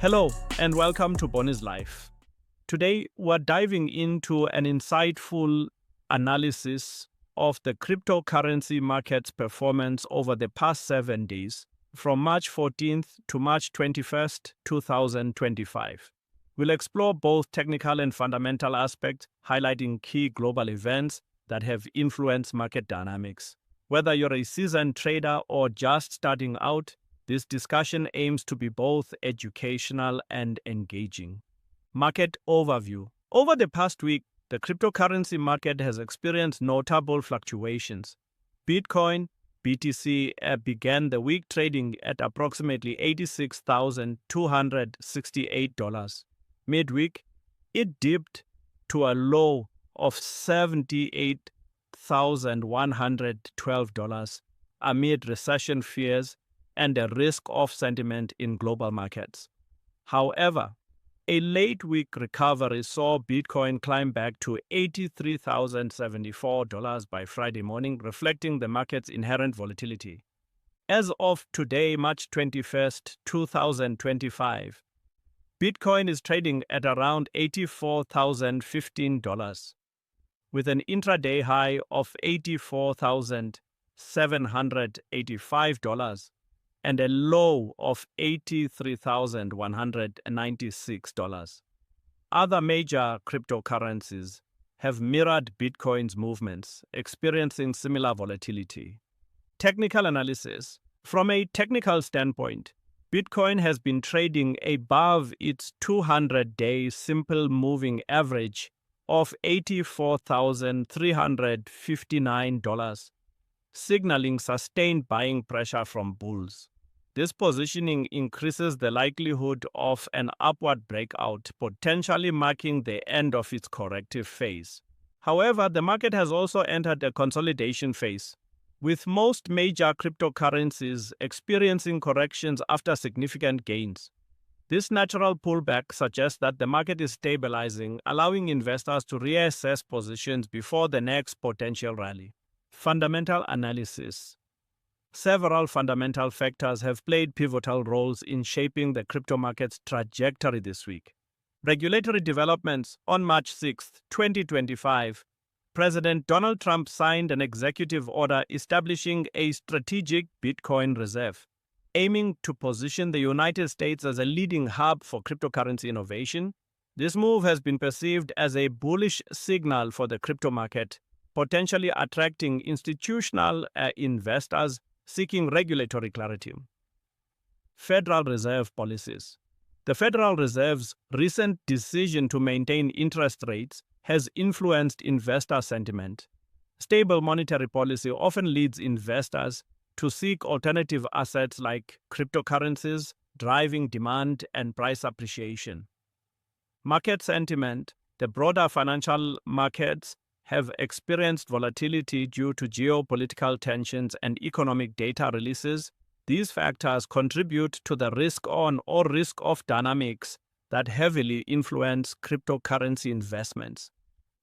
Hello, and welcome to Bonnie's Life. Today, we're diving into an insightful analysis of the cryptocurrency market's performance over the past 7 days, from March 14th to March 21st, 2025. We'll explore both technical and fundamental aspects, highlighting key global events that have influenced market dynamics. Whether you're a seasoned trader or just starting out, this discussion aims to be both educational and engaging. Market overview. Over the past week, the cryptocurrency market has experienced notable fluctuations. Bitcoin, BTC, began the week trading at approximately $86,268. Midweek, it dipped to a low of $78,112 amid recession fears and a risk-off sentiment in global markets. However, a late-week recovery saw Bitcoin climb back to $83,074 by Friday morning, reflecting the market's inherent volatility. As of today, March 21st, 2025, Bitcoin is trading at around $84,015, with an intraday high of $84,785 and a low of $83,196. Other major cryptocurrencies have mirrored Bitcoin's movements, experiencing similar volatility. Technical analysis. From a technical standpoint, Bitcoin has been trading above its 200-day simple moving average of $84,359, signaling sustained buying pressure from bulls. This positioning increases the likelihood of an upward breakout, potentially marking the end of its corrective phase. However, the market has also entered a consolidation phase, with most major cryptocurrencies experiencing corrections after significant gains. This natural pullback suggests that the market is stabilizing, allowing investors to reassess positions before the next potential rally. Fundamental analysis. Several fundamental factors have played pivotal roles in shaping the crypto market's trajectory this week. Regulatory developments. On March 6, 2025, President Donald Trump signed an executive order establishing a strategic Bitcoin reserve, aiming to position the United States as a leading hub for cryptocurrency innovation. This move has been perceived as a bullish signal for the crypto market, potentially attracting institutional investors seeking regulatory clarity. Federal Reserve policies. The Federal Reserve's recent decision to maintain interest rates has influenced investor sentiment. Stable monetary policy often leads investors to seek alternative assets like cryptocurrencies, driving demand and price appreciation. Market sentiment. The broader financial markets have experienced volatility due to geopolitical tensions and economic data releases. These factors contribute to the risk-on or risk-off dynamics that heavily influence cryptocurrency investments.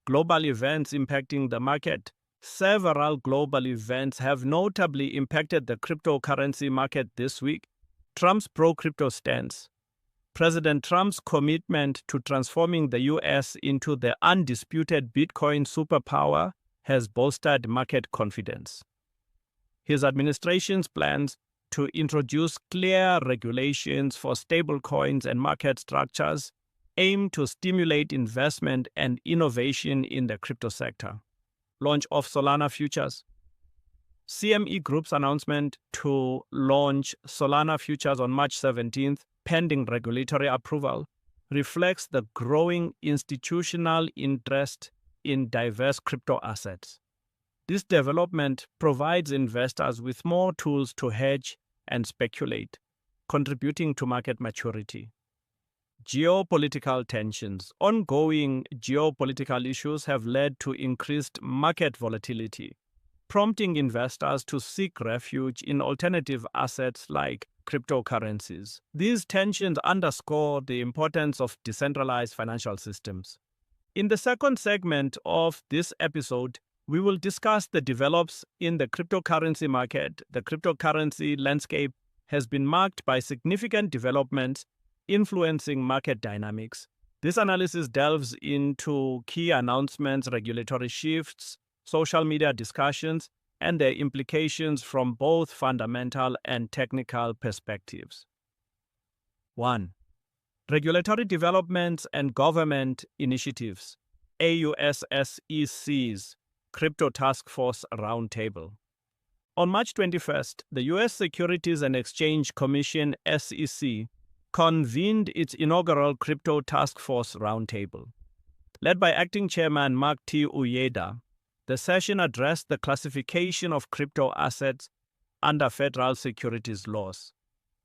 Global events impacting the market. Several global events have notably impacted the cryptocurrency market this week. Trump's pro-crypto stance. President Trump's commitment to transforming the U.S. into the undisputed Bitcoin superpower has bolstered market confidence. His administration's plans to introduce clear regulations for stablecoins and market structures aim to stimulate investment and innovation in the crypto sector. Launch of Solana futures. CME Group's announcement to launch Solana futures on March 17th, pending regulatory approval, reflects the growing institutional interest in diverse crypto assets. This development provides investors with more tools to hedge and speculate, contributing to market maturity. Geopolitical tensions. Ongoing geopolitical issues have led to increased market volatility, prompting investors to seek refuge in alternative assets like cryptocurrencies. These tensions underscore the importance of decentralized financial systems. In the second segment of this episode, we will discuss the develops in the cryptocurrency market. The cryptocurrency landscape has been marked by significant developments influencing market dynamics. This analysis delves into key announcements, regulatory shifts, social media discussions, and their implications from both fundamental and technical perspectives. 1. Regulatory developments and government initiatives. AUSSEC's Crypto Task Force Roundtable. On March 21st, the U.S. Securities and Exchange Commission (SEC) convened its inaugural Crypto Task Force Roundtable. Led by Acting Chairman Mark T. Uyeda, the session addressed the classification of crypto assets under federal securities laws.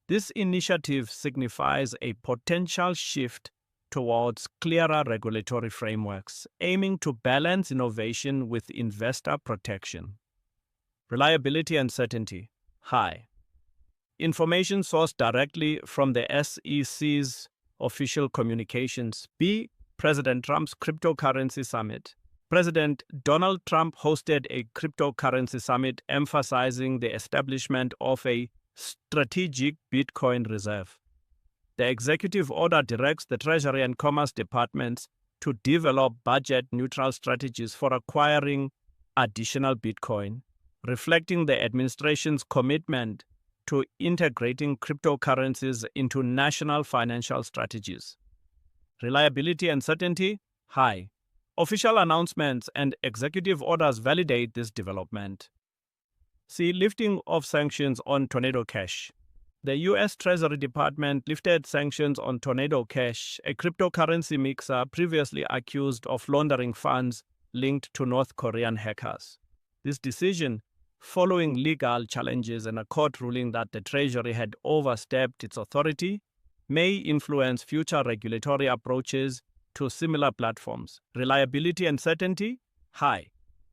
This initiative signifies a potential shift towards clearer regulatory frameworks, aiming to balance innovation with investor protection. Reliability and certainty, high. Information sourced directly from the SEC's official communications. B. President Trump's Cryptocurrency Summit. President Donald Trump hosted a cryptocurrency summit emphasizing the establishment of a strategic Bitcoin reserve. The executive order directs the Treasury and Commerce Departments to develop budget-neutral strategies for acquiring additional Bitcoin, reflecting the administration's commitment to integrating cryptocurrencies into national financial strategies. Reliability and certainty, high. Official announcements and executive orders validate this development. See lifting of sanctions on Tornado Cash. The U.S. Treasury Department lifted sanctions on Tornado Cash, a cryptocurrency mixer previously accused of laundering funds linked to North Korean hackers. This decision, following legal challenges and a court ruling that the Treasury had overstepped its authority, may influence future regulatory approaches to similar platforms. Reliability and certainty, high.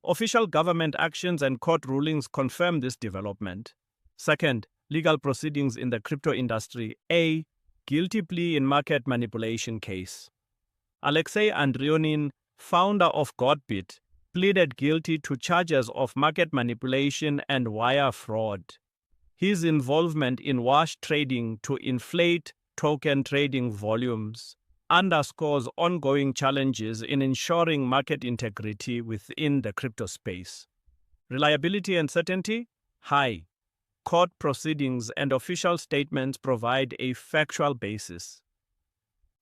Official government actions and court rulings confirm this development. Second, legal proceedings in the crypto industry. A. Guilty plea in market manipulation case. Alexei Andrionin, founder of Godbit, pleaded guilty to charges of market manipulation and wire fraud. His involvement in wash trading to inflate token trading volumes underscores ongoing challenges in ensuring market integrity within the crypto space. Reliability and certainty, high. Court proceedings and official statements provide a factual basis.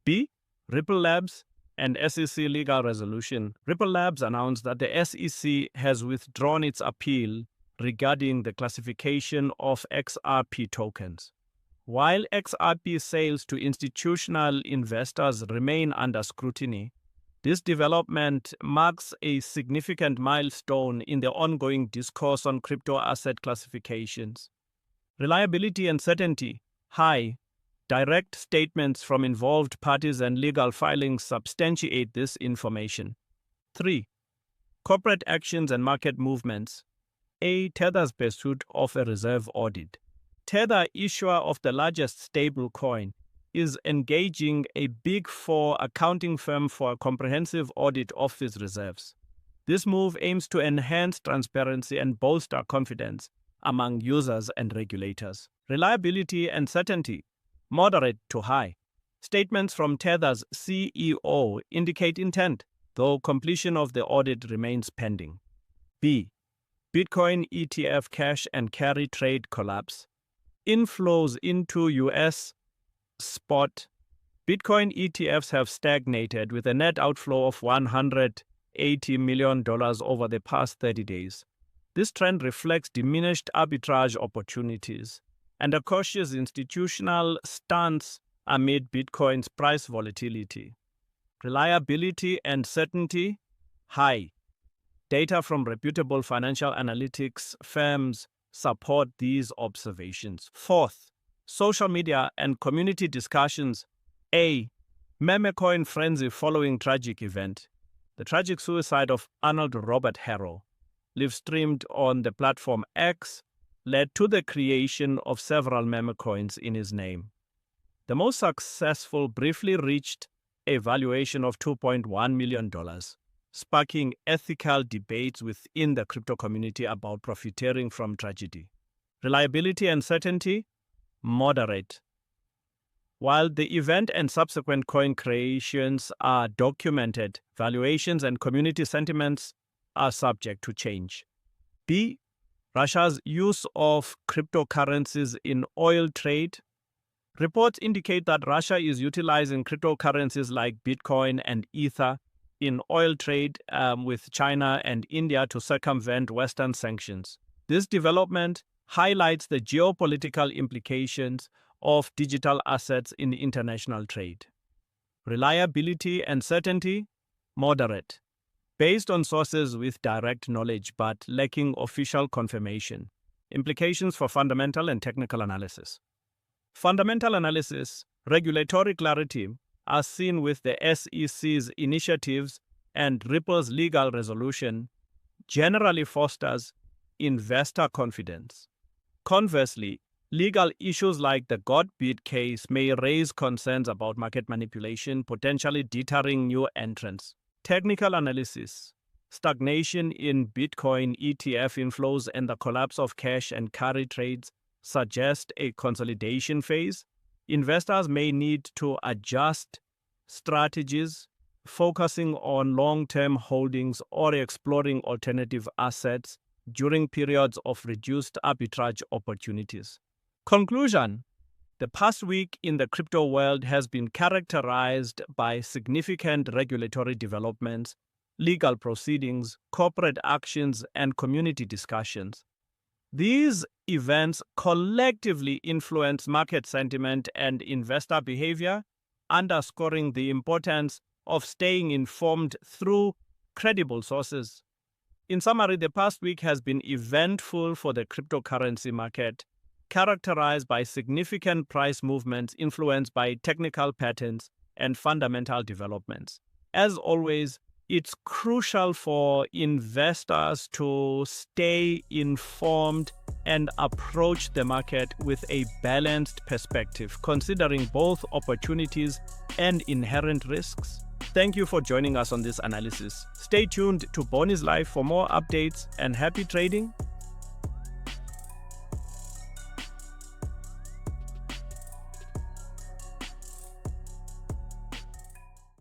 B. Ripple Labs and SEC legal resolution. Ripple Labs announced that the SEC has withdrawn its appeal regarding the classification of XRP tokens. While XRP sales to institutional investors remain under scrutiny, this development marks a significant milestone in the ongoing discourse on crypto asset classifications. Reliability and certainty, high. Direct statements from involved parties and legal filings substantiate this information. 3. Corporate actions and market movements. A. Tether's pursuit of a reserve audit. Tether, issuer of the largest stablecoin, is engaging a Big Four accounting firm for a comprehensive audit of its reserves. This move aims to enhance transparency and bolster confidence among users and regulators. Reliability and certainty, moderate to high. Statements from Tether's CEO indicate intent, though completion of the audit remains pending. B. Bitcoin ETF cash and carry trade collapse. Inflows into U.S. spot Bitcoin ETFs have stagnated with a net outflow of $180 million over the past 30 days. This trend reflects diminished arbitrage opportunities and a cautious institutional stance amid Bitcoin's price volatility. Reliability and certainty, high. Data from reputable financial analytics firms support these observations. Fourth, social media and community discussions. A. Memecoin frenzy following tragic event. The tragic suicide of Arnold Robert Harrow, live-streamed on the platform X, led to the creation of several memecoins in his name. The most successful briefly reached a valuation of $2.1 million, sparking ethical debates within the crypto community about profiteering from tragedy. Reliability and certainty, moderate. While the event and subsequent coin creations are documented, valuations and community sentiments are subject to change. B. Russia's use of cryptocurrencies in oil trade. Reports indicate that Russia is utilizing cryptocurrencies like Bitcoin and Ether in oil trade with China and India to circumvent Western sanctions. This development highlights the geopolitical implications of digital assets in international trade. Reliability and certainty, moderate, based on sources with direct knowledge but lacking official confirmation. Implications for fundamental and technical analysis. Fundamental analysis, regulatory clarity, as seen with the SEC's initiatives and Ripple's legal resolution, generally fosters investor confidence. Conversely, legal issues like the Godbit case may raise concerns about market manipulation, potentially deterring new entrants. Technical analysis, stagnation in Bitcoin ETF inflows and the collapse of cash and carry trades suggest a consolidation phase. Investors may need to adjust strategies, focusing on long-term holdings or exploring alternative assets during periods of reduced arbitrage opportunities. Conclusion: the past week in the crypto world has been characterized by significant regulatory developments, legal proceedings, corporate actions, and community discussions. These events collectively influence market sentiment and investor behavior, underscoring the importance of staying informed through credible sources. In summary, the past week has been eventful for the cryptocurrency market, characterized by significant price movements influenced by technical patterns and fundamental developments. As always, it's crucial for investors to stay informed and approach the market with a balanced perspective, considering both opportunities and inherent risks. Thank you for joining us on this analysis. Stay tuned to Bonnie's Life for more updates and happy trading.